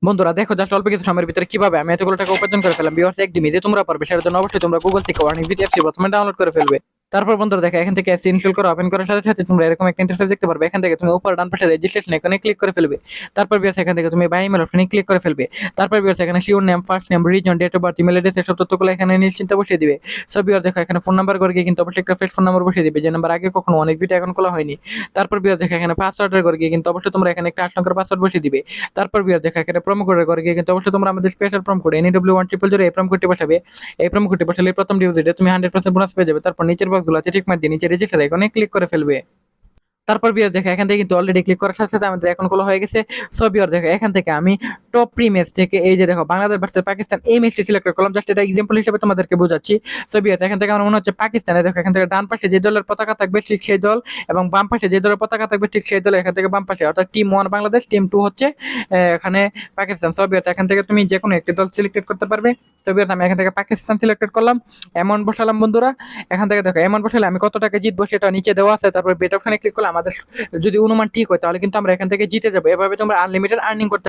বন্ধুরা দেখো জাস্ট অল্প কিছু সময়ের ভিতরে কিভাবে আমি এতগুলো টাকা উপার্জন করে ফেললাম। ভিউয়ার্স একদমই যে তোমরা পারবে সেটার জন্য অবশ্যই তোমরা গুগল থেকে ওয়ার্নিং বিথ অ্যাপসটি প্রথমে ডাউনলোড করে ফেলবে। তারপর বন্ধুরা দেখো এখান থেকে অ্যাপসটি ইনস্টল করে ওপেন করার সাথে সাথে তোমরা এরকম একটা ইন্টারফেস দেখতে পারবে। এখান থেকে তুমি উপর ডান পাশে রেজিস্ট্রেশন এখানে ক্লিক করে ফেলবে। তারপর ভিউয়ার্স এখান থেকে তুমি বাই ইমেল অপশনে ক্লিক করে ফেলবে। তারপর ভিউয়ার্স এখানে surname, first name, reason, date of birth, email address এসব তথ্যগুলো এখানে নিশ্চিন্তে বসিয়ে দিবে। সো ভিউয়ার্স দেখো এখানে ফোন নাম্বার করে গিয়ে কিন্তু অবশ্যই একটা ফ্রেশ ফোন নাম্বার বসিয়ে দিবে, যে নাম্বার আগে কখনো অনেক ভিডিও এখন খোলা হয়নি। তারপর ভিউয়ার্স দেখো এখানে পাসওয়ার্ডের করে গিয়ে কিন্তু অবশ্যই তোমরা এখানে একটা 8 সংখ্যার পাসওয়ার্ড বসিয়ে দিবে। তারপর ভিউয়ার্স দেখো এখানে প্রোমো কোডের করে গিয়ে কিন্তু অবশ্যই তোমরা আমাদের স্পেশাল প্রোমো কোড NW1000 এই প্রোমো কোডটি বসাবে। এই প্রোমো কোডটি বসালে প্রথম ডিপোজিটে তুমি 100% বোনাস পেয়ে যাবে। তারপর নিচের বক্সগুলো আছে ঠিক মার দিয়ে নিচে রেজিস্টার আইকনে ক্লিক করে ফেলবে। তারপর ভিউয়ার দেখো এখান থেকে কিন্তু অলরেডি ক্লিক করার সাথে সাথে আমাদের অ্যাকাউন্ট খোলা হয়ে গেছে। সো ভিউয়ার দেখো এখান থেকে আমি টপ প্রি ম্যাচ থেকে এই যে দেখো বাংলাদেশ ভার্সেস পাকিস্তান এই ম্যাচটি সিলেক্ট করলাম, জাস্ট এটা এক্সাম্পল হিসেবে তোমাদেরকে বোঝাচ্ছি। সো ভিউয়ার এখান থেকে আমার মনে হচ্ছে পাকিস্তানে দেখো এখান থেকে ডান পাশে যে দলের পতাকা থাকবে ঠিক সেই দল, এবং বাম পাশে যে দলের পতাকা থাকবে ঠিক সেই দল। এখান থেকে বাম পাশে অর্থাৎ টিম 1 বাংলাদেশ, টিম 2 হচ্ছে এখানে পাকিস্তান। সো ভিউয়ার এখান থেকে তুমি যে কোনো একটি দল সিলেক্ট করতে পারবে। সো ভিউয়ার আমি এখান থেকে পাকিস্তান সিলেক্ট করলাম, অ্যামাউন্ট বসালাম বন্ধুরা। এখান থেকে দেখো অ্যামাউন্ট বসালে আমি কত টাকা জিতবো সেটা নিচে দেওয়া আছে। তারপর বেট অপশনে ক্লিক করলে আমাদের যদি অনুমান ঠিক হয় তাহলে কিন্তু আমরা এখান থেকে জিতে যাবো। এভাবে তোমরা আনলিমিটেড আর্নিং করতে